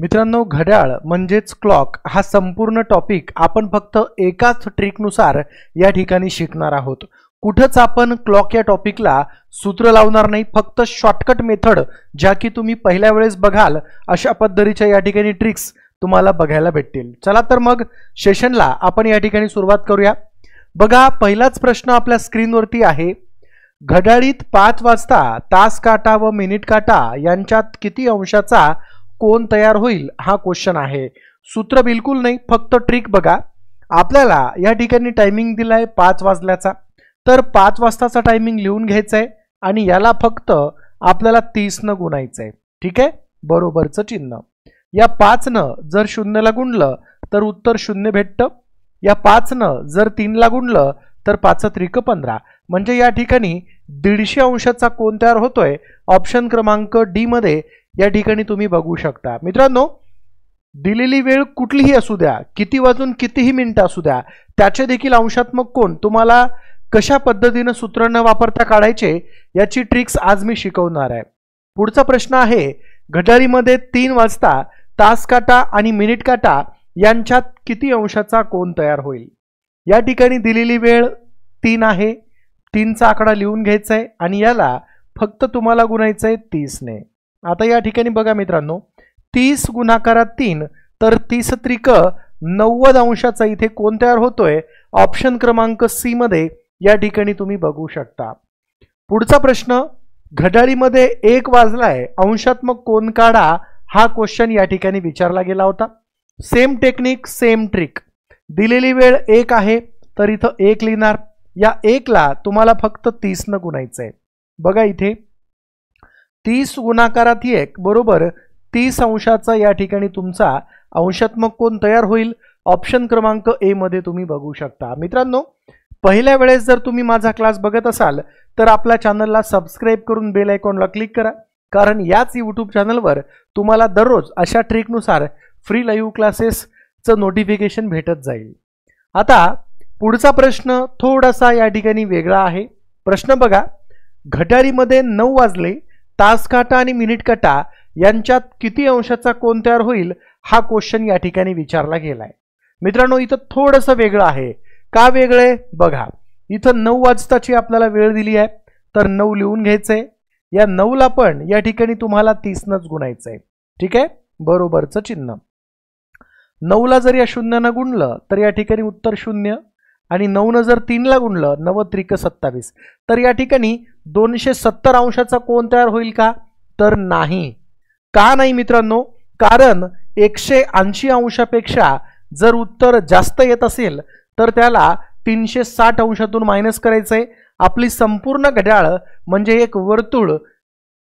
मित्रांनो, घड्याळ म्हणजेच क्लॉक हा संपूर्ण टॉपिक आपण फक्त एकाच ट्रिकनुसार या ठिकाणी शिकणार आहोत। कुठंच आपण क्लॉक या टॉपिकला सूत्र लावणार नाही, फक्त शॉर्टकट मेथड ज्या की तुम्ही पहिल्या वेळेस बघाल अशा पद्धतीच्या या ठिकाणी ट्रिक्स तुम्हाला बघायला भेटतील। चला तर मग सेशनला आपण या ठिकाणी सुरुवात करूया। बघा, पहिलाच प्रश्न आपल्या स्क्रीनवरती आहे। घड्याळीत 5 वाजता तास काटा व मिनिट काटा यांच्यात किती अंशाचा कोण तयार होईल हा क्वेश्चन आहे। सूत्र बिलकुल नाही, फक्त ट्रिक बघा। आपल्याला या ठिकाणी टायमिंग दिलाय 5 वाजल्याचा, तर 5 वाजताचा टायमिंग लिहून घ्यायचा आहे आणि याला फक्त आपल्याला 30 न गुणायचं आहे। ठीक आहे, बरोबरचं चिन्ह। या 5 न जर 0 ला गुणलं तर उत्तर 0 भेटतं। या 5 न जर 3 ला गुणलं तर 5 त्रिक 15, म्हणजे या ठिकाणी 150 अंशाचा कोण तयार होतोय। ऑप्शन क्रमांक डी मध्ये या ठिकाणी तुम्ही बघू शकता। मित्रांनो, दिलेली वेळ कुठलीही असू द्या, किती वाजून कितीही मिनिटं असू द्या, त्याचे देखील अंशात्मक कोण तुम्हाला कशा पद्धतीने सूत्र न वापरता काढायचे याची ट्रिक्स आज मी शिकवणार आहे। पुढचा प्रश्न आहे, घड्याळीमध्ये 3 वाजता तास काटा आणि मिनिट काटा यांच्यात किती अंशाचा कोण तयार होईल। या ठिकाणी दिलेली वेळ 3 आहे, 3चा आकडा लिहून घ्यायचा आहे आणि याला फक्त तुम्हाला गुणायचं आहे 30 ने। आता या ठिकाणी बघा मित्रांनो, 30 गुणाकारात 3 तर 30 त्रिक 90 अंशाचा इथे कोण तयार होतोय। ऑप्शन क्रमांक सी मध्ये या ठिकाणी तुम्ही बघू शकता। पुढचा प्रश्न, घड्याळीमध्ये 1 वाजलाय, अंशात्मक कोण काढा हा क्वेश्चन या ठिकाणी विचारला गेला होता। Same technique, same trick. दिलेली वेळ 1 आहे तर इथं 1 लिहिणार, या 1 ला तुम्हाला फक्त 30 न गुणायचंय। बघा इथे 30 गुणाकारात 1 बरोबर 30 अंशाचा या ठिकाणी तुमचा अंशात्मक कोण तयार होईल। ऑप्शन क्रमांक ए मध्ये तुम्ही बघू शकता। मित्रांनो, पहिल्या वेळेस जर तुम्ही माझा क्लास बघत असाल तर आपल्या चॅनलला सबस्क्राइब करून बेल आयकॉनला क्लिक करा, कारण याच यूट्यूब चॅनलवर तुम्हाला दररोज अशा ट्रिकनुसार फ्री लाईव्ह क्लासेसचं नोटिफिकेशन भेटत जाईल। आता पुढचा प्रश्न थोडासा या ठिकाणी वेगळा आहे। प्रश्न बघा, घड्याळीमध्ये 9 वाजले, तास काटा आणि मिनिट काटा यांच्यात किती अंशाचा कोण तयार होईल हा क्वेश्चन या ठिकाणी विचारला गेलाय। मित्रांनो, इथं थोडंसं वेगळं आहे। का वेगळे बघा, इथं 9 वाजताची आपल्याला वेळ दिली आहे तर 9 लिहून घ्यायचंय। या 9 ला पण या ठिकाणी तुम्हाला 30 नच गुणायचंय। ठीक आहे, बरोबरचं चिन्ह। 9 ला जर या 0 न गुणलं तर या ठिकाणी उत्तर 0 आणि 9 न जर 3 ला गुणलं 9 त्रिक 27, तर या ठिकाणी 270 अंशाचा कोण तयार होईल का, तर नाही। का नाही मित्रांनो, कारण 180 अंशापेक्षा जर उत्तर जास्त येत असेल तर त्याला 360 अंशातून मायनस करायचंय। आपली संपूर्ण घड्याळ म्हणजे एक वर्तुळ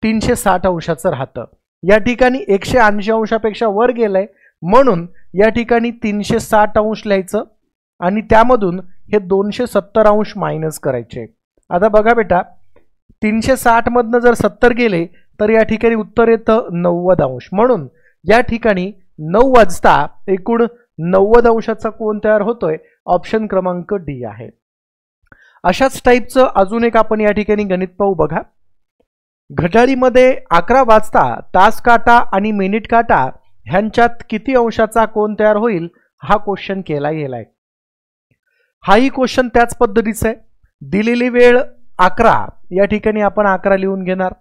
360 अंशाचं राहतं। या ठिकाणी 180 अंशापेक्षा वर गेलंय म्हणून या ठिकाणी 360 अंश लिहायचं आणि त्यामधून हे 270 अंश मायनस करायचे। आता बघा बेटा, 360 मधनं जर 70 गेले तर या ठिकाणी उत्तर येतं 90 अंश, म्हणून या ठिकाणी 9 वाजता एकूण 90 अंशाचा कोण तयार होतोय। ऑप्शन क्रमांक डी आहे। अशाच टाईपचं अजून एक आपण या ठिकाणी गणित पाहू। बघा, घड्याळीमध्ये 11 वाजता तास काटा आणि मिनिट काटा ह्यांच्यात किती अंशाचा कोण तयार होईल हा क्वेश्चन केला गेलाय। हाही क्वेश्चन त्याच पद्धतीचा आहे। दिलेली वेळ 11, या ठिकाणी आपण 11 लिहून घेणार।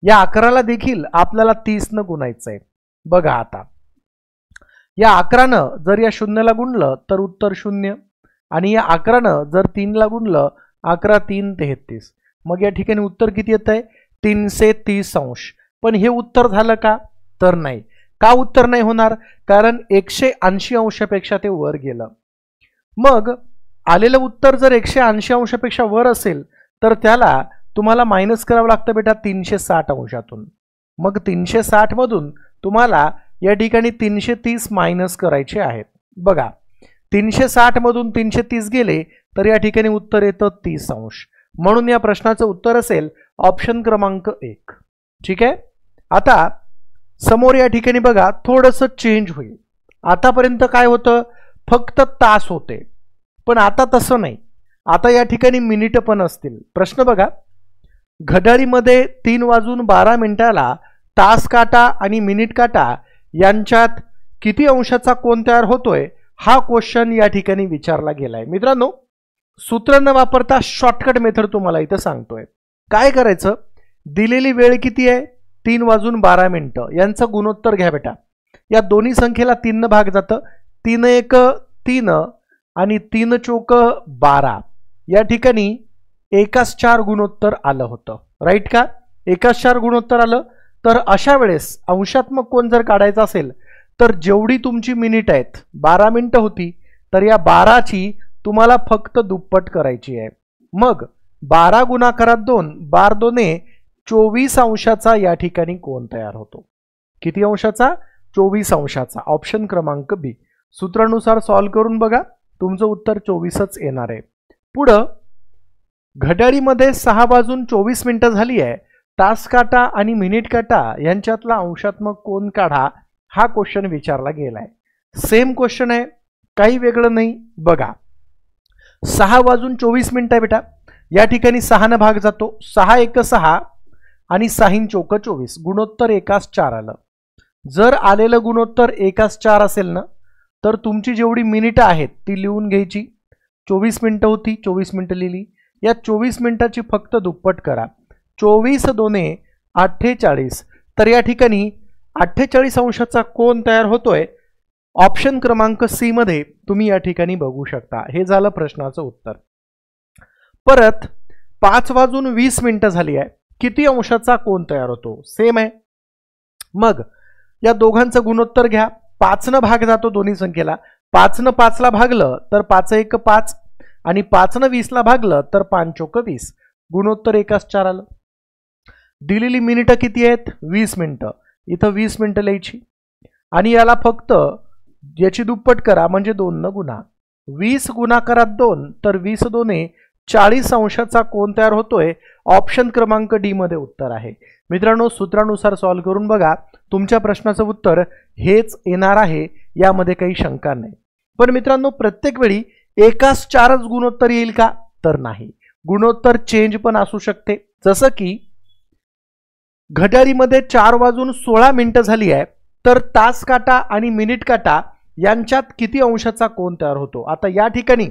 या 11 ला देखील आपल्याला 30 न गुणायचंय। बघा, आता या 11 न जर या 0 ला गुणलं तर उत्तर 0 आणि या 11 न जर 3 ला गुणलं 11 3 33, मग या ठिकाणी उत्तर किती येत आहे 330 अंश। पण हे उत्तर झालं का, तर नाही। का उत्तर नाही होणार, कारण 180 अंशापेक्षा ते वर गेलं। मग आलेलं उत्तर जर 180 अंशापेक्षा वर असेल तर त्याला तुम्हाला मायनस करावं लागतं बेटा 360 अंशातून। मग 360 मधून तुम्हाला या ठिकाणी 330 मायनस करायचे आहेत। बघा, 360 मधून 330 गेले तर या ठिकाणी उत्तर येतं 30 अंश, म्हणून या प्रश्नाचं उत्तर असेल ऑप्शन क्रमांक 1। ठीक आहे, आता समोर या ठिकाणी बघा थोडंसं चेंज होईल। आतापर्यंत काय होतं, फक्त तास होते, पण आता तसं नाही। आता या ठिकाणी मिनिट पण असतील। प्रश्न बघा, घड्याळीमध्ये 3 वाजून 12 मिनिटाला तास काटा आणि मिनिट काटा यांच्यात किती अंशाचा कोन तयार होतोय हा क्वेश्चन या ठिकाणी विचारला गेलाय. मित्रांनो, सूत्र न वापरता शॉर्टकट मेथड तुम्हाला इथं सांगतोय. काय करायचं, दिलेली वेळ किती आहे 3:12 यांचं गुणोत्तर घ्या बेटा. या दोन्ही संख्येला 3 न भाग जातं. 3 1 3 आणि 3 चौक 12 या ठिकाणी 1:4 गुणोत्तर आलं होतं. राईट का? 1:4 गुणोत्तर आलं. तर अशा वेळेस अंशात्मक कोन जर काढायचा असेल तर जेवढी तुमची मिनिट आहेत 12 मिनिटं होती, तर या 12ची तुम्हाला फक्त दुप्पट करायची आहे. मग 12 गुणाकारात 2 12 2 24 अंशाचा या ठिकाणी कोन तयार होतो. किती अंशाचा? 24 अंशाचा. ऑप्शन क्रमांक बी. सूत्रानुसार सॉल्व्ह करून बघा, तुमचं उत्तर 24च येणार आहे. पुढं घड्याळीमध्ये 6:24 झाली आहे. तास काटा आणि मिनिट काटा यांच्यातला अंशात्मक कोन काढा हा क्वेश्चन विचारला गेलाय. सेम क्वेश्चन आहे, काही वेगळं नाही. बघा, 6:24 आहे बेटा. या ठिकाणी 6 न भाग जातो. 6 1 6 आणि 6 चौक 24 गुणोत्तर 1:4 आलं. जर आलेलं गुणोत्तर 1:4 असेल ना, तर तुमची जेवढी मिनिटं आहेत ती लिहून घ्यायची. 24 मिनिटं होती, 24 मिनिटं लिहिली. या 24 मिनिटाची फक्त दुप्पट करा. 24 2 48. तर या ठिकाणी 48 अंशाचा कोन तयार होतोय. ऑप्शन क्रमांक सी मध्ये तुम्ही या ठिकाणी बघू शकता. हे झालं प्रश्नाचं उत्तर. परत 5:20 झाली आहे. किती अंशाचा कोन तयार होतो? सेम आहे. मग या दोघांचं गुणोत्तर घ्या. 5 न भाग जातो दोन्ही संख्येला. 5 न 5 ला भागलं तर 5 1 5 आणि 5 न 20 ला भागलं तर 5 चौक 20 गुणोत्तर 1:4 आलं. दिलेली मिनिटं किती आहेत? 20 मिनिटं. इथं 20 मिनिटं लिहायची आणि याला फक्त याची दुप्पट करा म्हणजे 2 न गुणा. 20 गुणाकारात 2 तर 20 2 40 अंशाचा कोन तयार होतोय. ऑप्शन क्रमांक डी मध्ये उत्तर आहे. मित्रांनो, सूत्रानुसार सॉल्व्ह करून बघा, तुमच्या प्रश्नाचं उत्तर हेच येणार आहे, यामध्ये काही शंका नाही. पण मित्रांनो, प्रत्येक वेळी 1:4च गुणोत्तर येईल का? तर नाही. गुणोत्तर चेंज पण असू शकते. जसं की घड्याळीमध्ये 4:16 झाली आहे, तर तास काटा आणि मिनिट काटा यांच्यात किती अंशाचा कोन तयार होतो? आता या ठिकाणी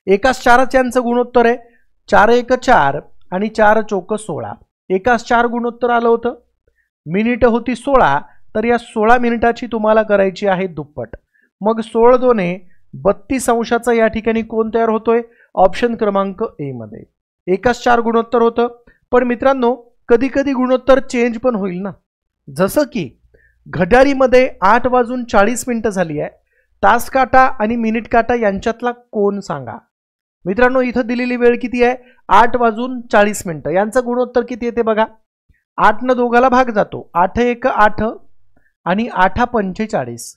1:4 यांचं गुणोत्तर आहे. 4 1 4 आणि 4 चौक 16 1:4 गुणोत्तर आलं होतं. मिनिट होती 16, तर या 16 मिनिटाची तुम्हाला करायची आहे दुप्पट. मग 16 2 32 अंशाचा या ठिकाणी कोन तयार होतोय. ऑप्शन क्रमांक ए मध्ये 1:4 गुणोत्तर होतं. पण मित्रांनो, कधी कधी गुणोत्तर चेंज पण होईल ना. जसं की घड्याळीमध्ये 8:40 झाली आहे. तास काटा आणि मिनिट काटा यांच्यातला कोन सांगा. मित्रांनो, इथं दिलेली वेळ किती आहे? 8:40 यांचं गुणोत्तर किती येते बघा. 8 न दोघाला भाग जातो. 8 1 8 आणि 8 45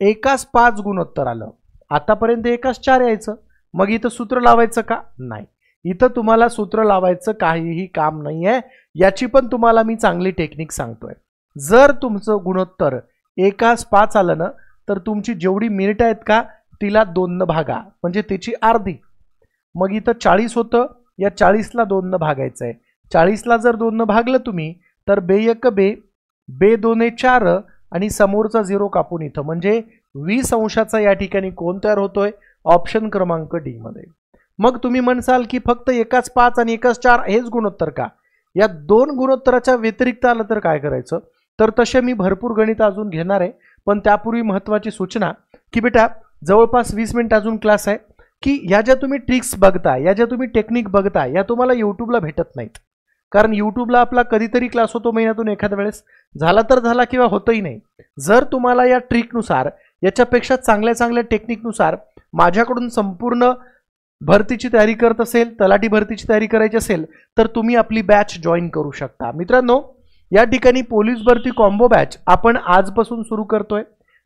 1:5 गुणोत्तर आलं. आतापर्यंत 1:4 यायचं. मग इथं सूत्र लावायचं का? नाही. इथं तुम्हाला सूत्र लावायचं काहीही काम नाही आहे. याची पण तुम्हाला मी चांगली टेक्निक सांगतोय. जर तुमचं गुणोत्तर 1:5 आलं ना, तर तुमची जेवढी मिनिट आहेत का तिला 2 न भागा म्हणजे त्याची अर्धी. मग इथं 40 होतं. या 40ला 2 न भागायचं आहे. 40ला जर 2 न भागलं तुम्ही तर बे 1 बे, बे 2 4 आणि समोरचा 0 कापून इथं म्हणजे 20 अंशाचा या ठिकाणी कोन तयार होतोय. ऑप्शन क्रमांक डी मध्ये. मग तुम्ही म्हणसाल की फक्त 1:5 आणि 1:4 हेच गुणोत्तर का? या 2 गुणोत्तराच्या व्यतिरिक्त आलं तर काय करायचं? तर तसे मी भरपूर गणित अजून घेणार आहे. पण त्यापूर्वी महत्त्वाची सूचना की बेटा, जवळपास 20 मिनिट अजून क्लास आहे की या ज्या तुम्ही ट्रिक्स बघता, या ज्या तुम्ही टेक्निक बघता, या तुम्हाला यूट्यूबला भेटत नाहीत. कारण यूट्यूबला आपला कधीतरी क्लास होतो महिन्यातून एखाद्या वेळेस, झाला तर झाला किंवा होतही नाही. जर तुम्हाला या ट्रिकनुसार, याच्यापेक्षा चांगल्या चांगल्या टेक्निकनुसार माझ्याकडून संपूर्ण भरतीची तयारी करत असेल, तलाठी भरतीची तयारी करायची असेल, तर तुम्ही आपली बॅच जॉईन करू शकता. मित्रांनो, या ठिकाणी पोलीस भरती कॉम्बो बॅच आपण आजपासून सुरू करतोय,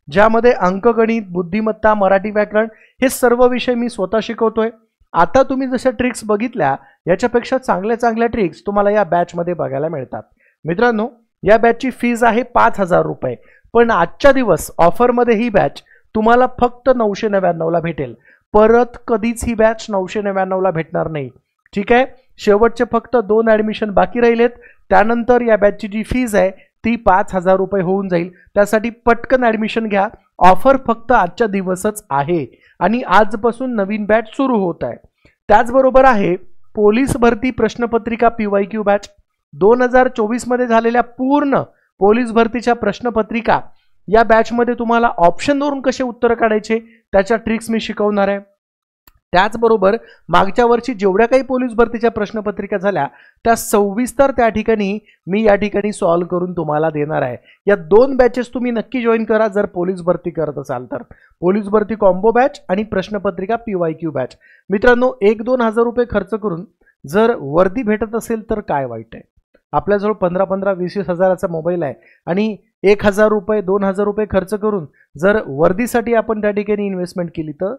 ज्यामध्ये अंकगणित, बुद्धिमत्ता, मराठी व्याकरण हे सर्व विषय मी स्वतः शिकवतोय. आता तुम्ही जशा ट्रिक्स बघितल्या, याच्यापेक्षा चांगल्या चांगल्या ट्रिक्स तुम्हाला या बॅचमध्ये बघायला मिळतात. मित्रांनो, या बॅचची फीज आहे 5,000 रुपये. पण आजच्या दिवस ऑफरमध्ये ही बॅच तुम्हाला फक्त 999ला भेटेल. परत कधीच ही बॅच 999ला भेटणार नाही. ठीक आहे. शेवटचे फक्त 2 ॲडमिशन बाकी राहिलेत. त्यानंतर या बॅचची जी फीज आहे ती 5,000 रुपये होऊन जाईल. त्यासाठी पटकन ॲडमिशन घ्या. ऑफर फक्त आजच्या दिवसच आहे आणि आजपासून नवीन बॅच सुरू होत आहे. त्याचबरोबर आहे पोलीस भरती प्रश्नपत्रिका PYQ बॅच. 2024 मध्ये झालेल्या पूर्ण पोलीस भरतीच्या प्रश्नपत्रिका या बॅचमध्ये तुम्हाला ऑप्शनवरून कसे उत्तर काढायचे त्याच्या ट्रिक्स मी शिकवणार आहे. त्याचबरोबर मागच्या वर्षी जेवढ्या काही पोलीस भरतीच्या प्रश्नपत्रिका झाल्या त्या 26 त्या ठिकाणी मी या ठिकाणी सॉल्व्ह करून तुम्हाला देणार आहे. या 2 बॅचेस तुम्ही नक्की जॉईन करा जर पोलीस भरती करत असाल तर. पोलीस भरती कॉम्बो बॅच आणि प्रश्नपत्रिका PYQ बॅच. मित्रांनो 1-2 हजार रुपये खर्च करून जर वर्दी भेटत असेल तर काय वाईट आहे. आपल्याजवळ 15-20 हजाराचा मोबाईल आहे आणि 1,000 रुपये 2,000 रुपये खर्च करून जर वर्दीसाठी आपण त्या ठिकाणी इन्व्हेस्टमेंट केली तर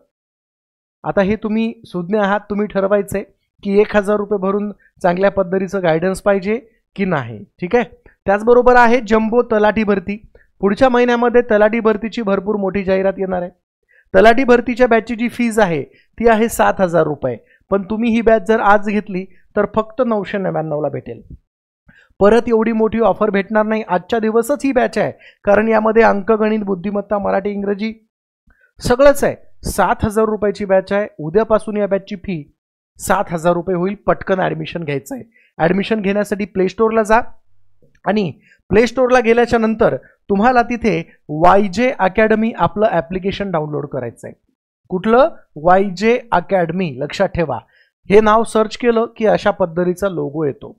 आता हे तुम्ही सुज्ञ आहात. तुम्ही ठरवायचंय की 1,000 रुपये भरून चांगल्या पद्धतीचं गायडन्स पाहिजे की नाही. ठीक आहे. त्याचबरोबर आहे जम्बो तलाठी भरती. पुढच्या महिन्यामध्ये तलाठी भरतीची भरपूर मोठी जाहिरात येणार आहे. तलाठी भरतीच्या बॅचची जी फीज आहे ती आहे 7,000 रुपये. पण तुम्ही ही बॅच जर आज घेतली तर फक्त 999ला भेटेल. परत एवढी मोठी ऑफर भेटणार नाही. आजच्या दिवसच ही बॅच आहे कारण यामध्ये अंकगणित, बुद्धिमत्ता, मराठी, इंग्रजी सगळंच आहे. 7,000 रुपयाची बॅच आहे. उद्यापासून या बॅचची फी 7,000 रुपये होईल. पटकन ॲडमिशन घ्यायचं आहे. ॲडमिशन घेण्यासाठी प्ले स्टोअरला जा आणि प्ले स्टोअरला गेल्याच्या नंतर तुम्हाला तिथे YJ अकॅडमी आपलं ॲप्लिकेशन डाउनलोड करायचं आहे. कुठलं? YJ academy. लक्षात ठेवा. हे नाव सर्च केलं की अशा पद्धतीचा लोगो येतो.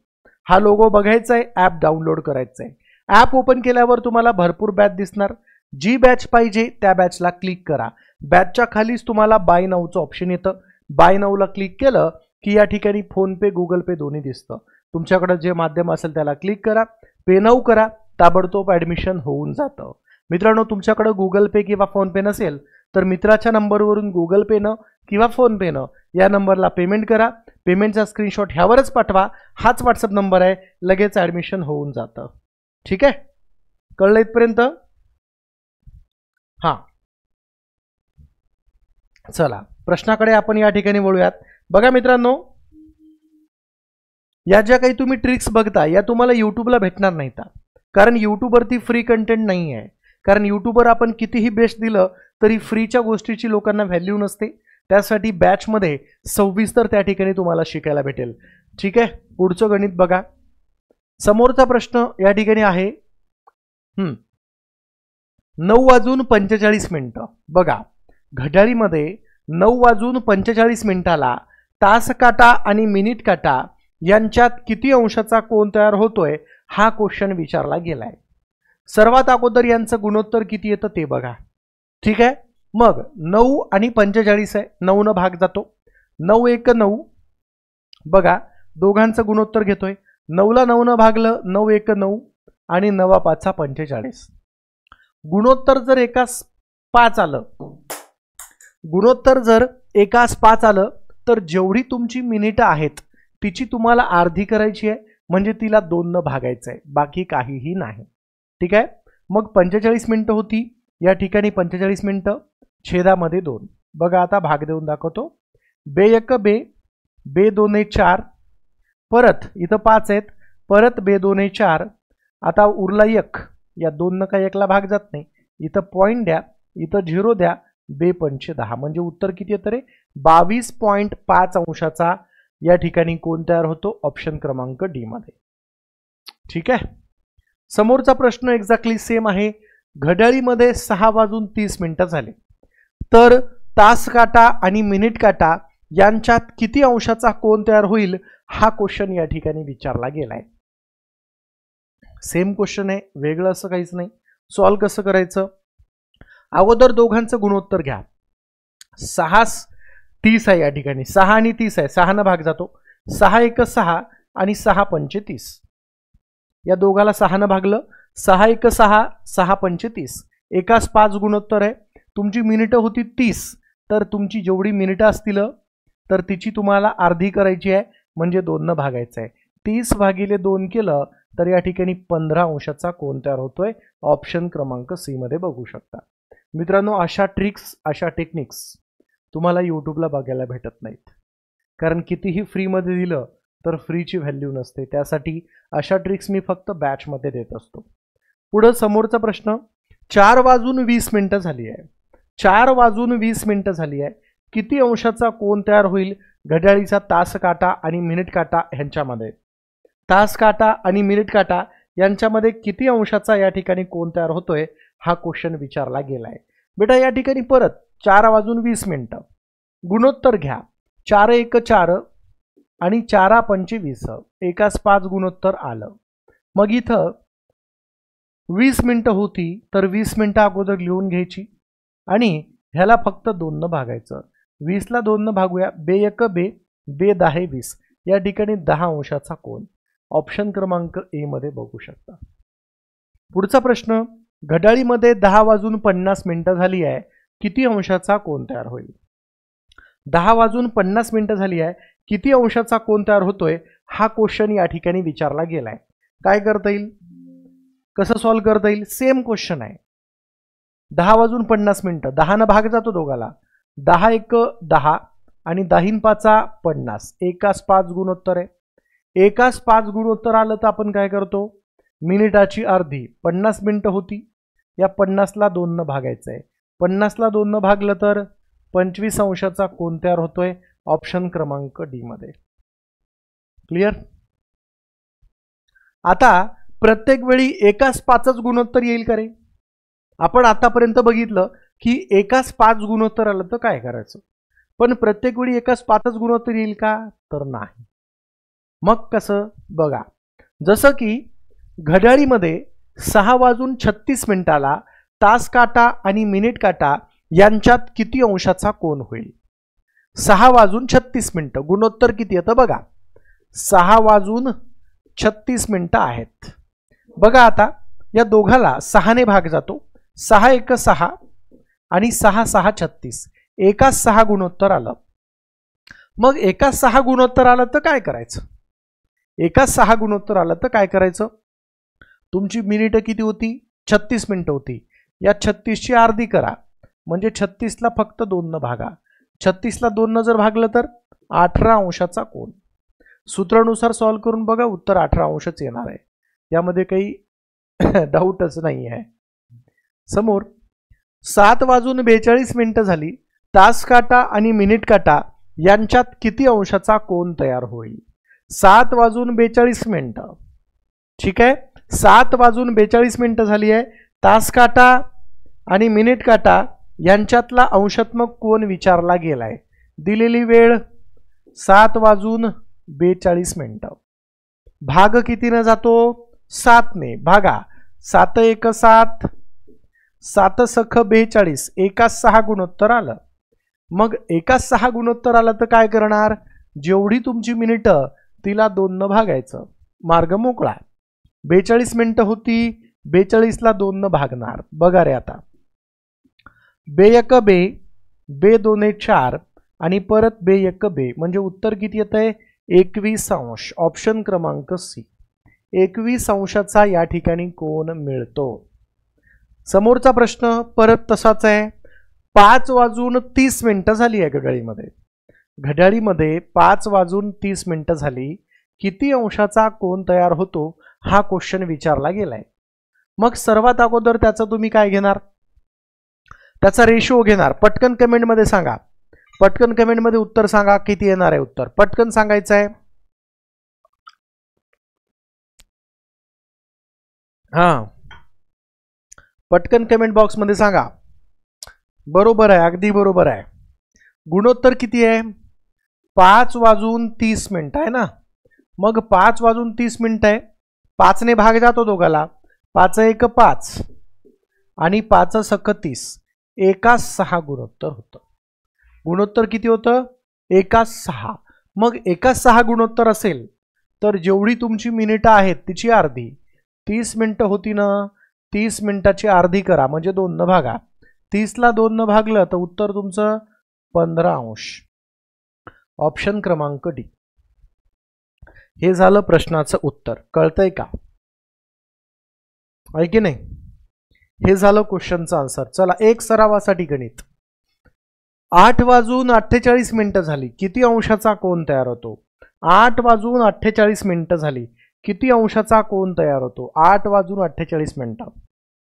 हा लोगो बघायचा आहे, ॲप डाउनलोड करायचं आहे. ॲप ओपन केल्यावर तुम्हाला भरपूर बॅच दिसणार. जी बॅच पाहिजे त्या बॅचला क्लिक करा. बॅचच्या खालीच तुम्हाला बाय नाऊचं ऑप्शन येतं. बाय नाऊला क्लिक केलं की या ठिकाणी फोनपे, गुगल पे दोन्ही दिसतं. तुमच्याकडे जे माध्यम असेल त्याला क्लिक करा, पे नाऊ करा, ताबडतोब ॲडमिशन होऊन जातं. मित्रांनो तुमच्याकडे गुगल पे किंवा फोनपे नसेल तर मित्राच्या नंबरवरून गुगल पेनं किंवा फोनपेनं या नंबरला पेमेंट करा. पेमेंटचा स्क्रीनशॉट ह्यावरच पाठवा. हाच व्हॉट्सअप नंबर आहे. लगेच ॲडमिशन होऊन जातं. ठीक आहे. कळलं इथपर्यंत? हां, चला प्रश्नाकडे आपण या ठिकाणी वळूयात. बघा मित्रांनो, या ज्या काही तुम्ही ट्रिक्स बघता या तुम्हाला यूट्यूबला भेटणार नाहीत. कारण यूट्यूबवरती फ्री कंटेंट नाही आहे. कारण यूट्यूबवर आपण कितीही बेस्ट दिलं तरी फ्रीच्या गोष्टीची लोकांना व्हॅल्यू नसते. त्यासाठी बॅचमध्ये 26 त्या ठिकाणी तुम्हाला शिकायला भेटेल. ठीक आहे. पुढचं गणित बघा. समोरचा प्रश्न या ठिकाणी आहे 9:45 बघा घड्याळीमध्ये 9:45 तास काटा आणि मिनिट काटा यांच्यात किती अंशाचा कोन तयार होतोय हा क्वेश्चन विचारला गेलाय. सर्वात अगोदर यांचं गुणोत्तर किती येतं ते बघा. ठीक आहे. मग 9 आणि 45 आहे. 9 न भाग जातो. 9 1 9 बघा दोघांचं गुणोत्तर घेतोय. 9ला 9 न भागलं 9 1 9 आणि 9 5 45. गुणोत्तर जर एकास 5 आलं, गुणोत्तर जर एकास 5 आलं तर जेवढी तुमची मिनिटं आहेत तिची तुम्हाला अर्धी करायची आहे. म्हणजे तिला 2 न भागायचं आहे. बाकी काहीही नाही. ठीक आहे. मग 45 मिनिटं होती. या ठिकाणी 45 मिनिटं छेदामध्ये 2. बघा आता भाग देऊन दाखवतो. बे 1 बे, बे 2 4, परत इथं 5 आहेत, परत बे 2 4. आता उरला 1. या 2 न काही 1ला भाग जात नाही. इथं पॉईंट द्या, इथं 0 द्या. बे 5 10 म्हणजे उत्तर किती येतं रे? 22.5 अंशाचा या ठिकाणी कोण तयार होतो? ऑप्शन क्रमांक डी मध्ये. ठीक आहे. समोरचा प्रश्न एक्झॅक्टली सेम आहे. घड्याळीमध्ये 6:30 झाले तर तास काटा आणि मिनिट काटा यांच्यात किती अंशाचा कोन तयार होईल हा क्वेश्चन या ठिकाणी विचारला गेलाय. सेम क्वेश्चन आहे, वेगळं असं काहीच नाही. सॉल्व कसं करायचं? अगोदर दोघांचं गुणोत्तर घ्या. 6 30 आहे. या ठिकाणी 6 आणि 30 आहे. 6 न भाग जातो. 6 1 6 आणि 6 5 30. या दोघाला 6 न भागलं. 6 1 6 6 5 30. एकास 5 गुणोत्तर आहे. तुमची मिनिटं होती 30 तर तुमची जेवढी मिनिटं असतील तर तिची तुम्हाला अर्धी करायची आहे. म्हणजे 2 न भागायचं आहे. 30 भागिले 2 केलं तर या ठिकाणी 15 अंशाचा कोन तयार होतोय. ऑप्शन क्रमांक सी मध्ये बघू शकता. मित्रांनो अशा ट्रिक्स, अशा टेक्निक्स तुम्हाला यूट्यूबला बघायला भेटत नाहीत. कारण कितीही फ्रीमध्ये दिलं तर फ्रीची व्हॅल्यू नसते. त्यासाठी अशा ट्रिक्स मी फक्त बॅचमध्ये देत असतो. पुढे समोरचा प्रश्न, 4:20 झाली आहे. 4:20 झाली आहे. किती अंशाचा कोन तयार होईल घड्याळीचा तास काटा आणि मिनिट काटा ह्यांच्यामध्ये? तास काटा आणि मिनिट काटा यांच्यामध्ये किती अंशाचा या ठिकाणी कोन तयार होतोय हा क्वेश्चन विचारला गेलाय. बेटा या ठिकाणी परत 4:20 गुणोत्तर घ्या. 4 × 1 = 4 आणि 4 × 5 = 20. एकाच 5 गुणोत्तर आलं. मग इथं 20 मिनिटं होती तर 20 मिनिटं अगोदर लिहून घ्यायची आणि ह्याला फक्त 2 न भागायचं. 20 ला 2 न भागूया. बे 1 बे, बे 10 20. या ठिकाणी 10 अंशाचा कोन. ऑप्शन क्रमांक ए मध्ये बघू शकता. पुढचा प्रश्न, घड्याळीमध्ये 10:50 झाली आहे. किती अंशाचा कोन तयार होईल? 10:50 झाली आहे. किती अंशाचा कोन तयार होतोय हा क्वेश्चन या ठिकाणी विचारला गेलाय. काय करता येईल, कसं सॉल्व्ह करता येईल? सेम क्वेश्चन आहे. 10:50 10 न भाग जातो दोघाला. 10 × 1 = 10 आणि 10 × 5 = 50. एकाच 5 गुणोत्तर आहे. एकाच 5 गुणोत्तर आलं तर आपण काय करतो, मिनिटाची अर्धी 50 मिनिटं होती. या 50 ला 2 न भागायचं आहे. 50 ला 2 न भागलं तर 25 अंशाचा कोन तयार होतोय. ऑप्शन क्रमांक डी मध्ये. क्लिअर? आता प्रत्येक वेळी एकाच 5च गुणोत्तर येईल का रे? आपण आतापर्यंत बघितलं की एकाच 5 गुणोत्तर आलं तर काय करायचं, पण प्रत्येक वेळी एकाच 5च गुणोत्तर येईल का? तर नाही. मग कसं बघा, जसं की घड्याळीमध्ये 6:36 तास काटा आणि मिनिट काटा यांच्यात किती अंशाचा कोन होईल? 6:36 गुणोत्तर किती येतं बघा. 6:36 आहेत. बघा आता या दोघाला 6 ने भाग जातो. 6 × 1 = 6 आणि 6 × 6 = 36. एकाच 6 गुणोत्तर आलं. मग एकाच 6 गुणोत्तर आलं तर काय करायचं? एकाच 6 गुणोत्तर आलं तर काय करायचं? तुमची मिनिटं किती होती? 36 मिनिटं होती. या 36 ची अर्धी करा म्हणजे 36 ला फक्त 2 न भागा. 36 ला 2 न जर भागलं तर 18 अंशाचा कोन. सूत्रानुसार सॉल्व्ह करून बघा, उत्तर 18 अंशच येणार आहे. यामध्ये काही डाऊटच नाही आहे. समोर 7:42 झाली. तास काटा आणि मिनिट काटा यांच्यात किती अंशाचा कोन तयार होईल? 7:42. ठीक आहे, 7:42 झाली आहे. तास काटा आणि मिनिट काटा यांच्यातला अंशात्मक कोन विचारला गेलाय. दिलेली वेळ 7:42. भाग कितीने जातो? 7 ने भागा. 7 × 1 = 7, 7 × 6 = 42. एकाच 6 गुणोत्तर आलं. मग एकाच 6 गुणोत्तर आलं तर काय करणार? जेवढी तुमची मिनिटं तिला 2 न भागायचं. मार्ग मोकळा. 42 मिनिटं होती. 42 ला 2 न भागणार. बघा रे आता, बे 1 बे, बे 2 = 4 आणि परत बे 1 बे म्हणजे उत्तर किती येत आहे? 21 अंश. ऑप्शन क्रमांक सी. 21 अंशाचा या ठिकाणी कोन मिळतो. समोरचा प्रश्न परत तसाच आहे. 5:30 झाली आहे घड्याळीमध्ये. घड्याळीमध्ये 5:30 झाली. किती अंशाचा कोन तयार होतो हा क्वेश्चन विचारला गेलाय. मग सर्वात अगोदर त्याचा तुम्ही काय घेणार? त्याचा रेशो घेणार. पटकन कमेंट मध्ये सांगा. पटकन कमेंट मध्ये उत्तर सांगा, किती येणार आहे उत्तर. पटकन सांगायचं आहे. हा, पटकन कमेंट बॉक्स मध्ये सांगा. बरोबर आहे, अगदी बरोबर आहे. गुणोत्तर किती आहे? 5:30 आहे ना. मग 5:30 आहे. 5 ने भाग जातो दोघाला. 5 × 1 = 5 आणि 5 × 6 = 30. एकाच 6 गुणोत्तर होतं. गुणोत्तर किती होतं? एकाच 6. मग एकाच 6 गुणोत्तर असेल तर जेवढी तुमची मिनिटं आहेत तिची अर्धी. 30 मिनिटं होती ना, 30 मिनिटाची अर्धी करा म्हणजे 2 न भागा. 30 ला 2 न भागलं तर उत्तर तुमचं 15 अंश. ऑप्शन क्रमांक डी. हे झालं प्रश्नाचं उत्तर. कळतंय का? आहे की नाही? हे झालं क्वेश्चनचं आन्सर. चला एक सरावासाठी गणित. 8:48 झाली. किती अंशाचा कोन तयार होतो? 8:48 झाली. किती अंशाचा कोन तयार होतो? 8:48.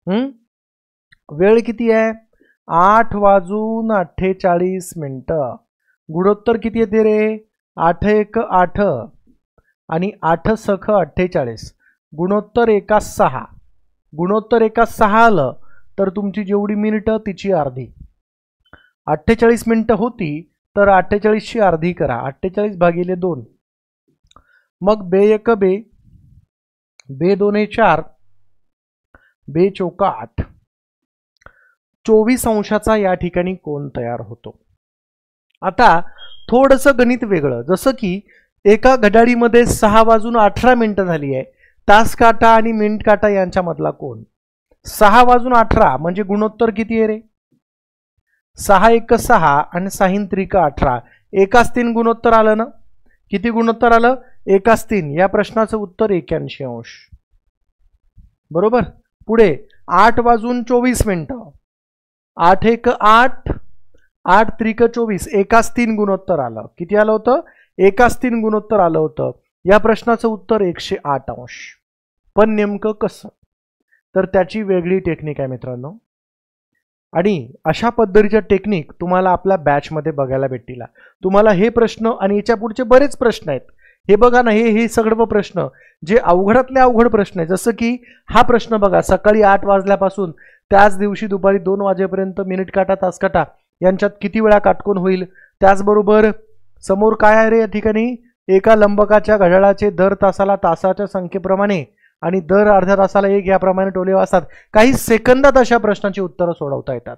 वेळ किती आहे? 8:48. गुणोत्तर किती येते रे? 8 1 8 आणि 8 सख 48. गुणोत्तर 1:6. गुणोत्तर 1:6 आलं तर तुमची जेवढी मिनिटं तिची अर्धी. 48 मिनिटं होती तर 48ची अर्धी करा. 48 भागिले 2. मग बे 1 बे, बे 2 4, बे 4 8. 24 अंशाचा या ठिकाणी कोन तयार होतो. आता थोडंसं गणित वेगळं, जसं की एका घड्याळीमध्ये 6:18 झाली आहे. तास काटा आणि मिनिट काटा यांच्यामधला कोन 6:18 म्हणजे गुणोत्तर किती आहे रे? 6 1 6 आणि 6 3 18. 1:3 गुणोत्तर आलं ना? किती गुणोत्तर आलं? 1:3. या प्रश्नाचं उत्तर 81 अंश. बरोबर. पुढे 8:24. 8 1 8, 8 3 24. 1:3 गुणोत्तर आलं. किती आलं होतं? 1:3 गुणोत्तर आलं होतं. या प्रश्नाचं उत्तर 108 अंश. पण नेमकं कसं? तर त्याची वेगळी टेक्निक आहे मित्रांनो. आणि अशा पद्धतीच्या टेक्निक तुम्हाला आपल्या बॅचमध्ये बघायला भेटतील. तुम्हाला हे प्रश्न आणि याच्या पुढचे बरेच प्रश्न आहेत. हे बघा ना, हे सगळे प्रश्न जे अवघडातले अवघड प्रश्न आहेत. जसं की हा प्रश्न बघा, सकाळी 8 वाजल्यापासून त्याच दिवशी दुपारी 2 वाजेपर्यंत मिनिट काटा तास काटा यांच्यात किती वेळा काटकोन होईल. त्याचबरोबर समोर काय आहे रे या ठिकाणी? एका लंबकाच्या घड्याळाचे दर तासाला तासाच्या संख्येप्रमाणे आणि दर अर्ध्या तासाला 1 याप्रमाणे टोले वाजतात. काही सेकंदात अशा प्रश्नांची उत्तरं सोडवता येतात.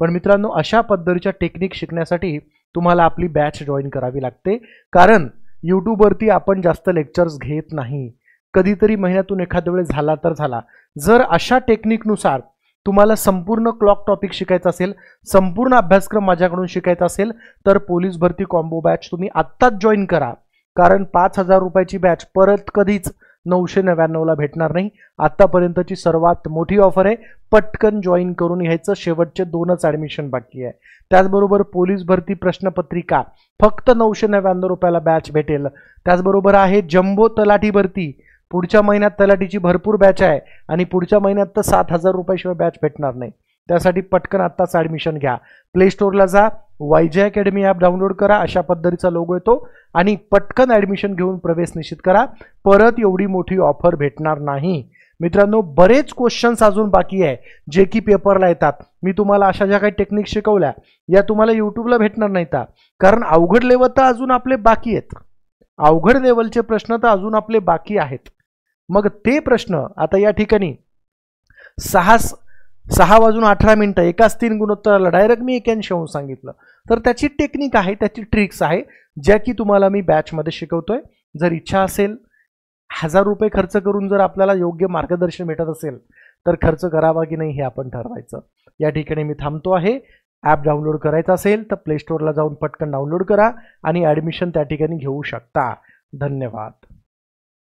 पण मित्रांनो, अशा पद्धतीच्या टेक्निक शिकण्यासाठी तुम्हाला आपली बॅच जॉईन करावी लागते. कारण यूट्यूबवरती आपण जास्त लेक्चर्स घेत नाही. कधीतरी महिन्यातून एखाद्या वेळेस झाला तर झाला. जर अशा टेक्निकनुसार तुम्हाला संपूर्ण क्लॉक टॉपिक शिकायचा असेल, संपूर्ण अभ्यासक्रम माझ्याकडून शिकायचा असेल, तर पोलीस भरती कॉम्बो बॅच तुम्ही आत्ताच जॉईन करा. कारण 5,000 रुपयाची बॅच परत कधीच 999ला भेटणार नाही. आतापर्यंतची सर्वात मोठी ऑफर आहे. पटकन जॉईन करून घ्यायचं. शेवटचे 2च ॲडमिशन बाकी आहे. त्याचबरोबर पोलीस भरती प्रश्नपत्रिका फक्त 999 रुपयाला बॅच भेटेल. त्याचबरोबर आहे जम्बो तलाठी भरती. पुढच्या महिन्यात तलाठीची भरपूर बॅच आहे आणि पुढच्या महिन्यात तर 7,000 रुपयाशिवाय बॅच भेटणार नाही. त्यासाठी पटकन आत्ताच ॲडमिशन घ्या. प्ले स्टोअरला जा, YJ अकॅडमी ॲप डाउनलोड करा. अशा पद्धतीचा लोगो येतो आणि पटकन ॲडमिशन घेऊन प्रवेश निश्चित करा. परत एवढी मोठी ऑफर भेटणार नाही. मित्रांनो, बरेच क्वेश्चन्स अजून बाकी आहे जे की पेपरला येतात. मी तुम्हाला अशा ज्या काही टेक्निक शिकवल्या या तुम्हाला यूट्यूबला भेटणार नाहीत. कारण अवघड लेवल तर अजून आपले बाकी आहेत. अवघड लेवलचे प्रश्न तर अजून आपले बाकी आहेत. मग ते प्रश्न आता या ठिकाणी 6:18 1:3 गुणोत्तराला डायरेक्ट मी 81 अंश सांगितलं. तर त्याची टेक्निक आहे, त्याची ट्रिक्स आहे, ज्या की तुम्हाला मी बॅचमध्ये शिकवतोय. जर इच्छा असेल, 1000 रुपये खर्च करून जर आपल्याला योग्य मार्गदर्शन भेटत असेल तर खर्च करावा की नाही हे आपण ठरवायचं. या ठिकाणी मी थांबतो आहे. ॲप डाउनलोड करायचं असेल तर प्ले स्टोअरला जाऊन पटकन डाउनलोड करा आणि ॲडमिशन त्या ठिकाणी घेऊ शकता. धन्यवाद.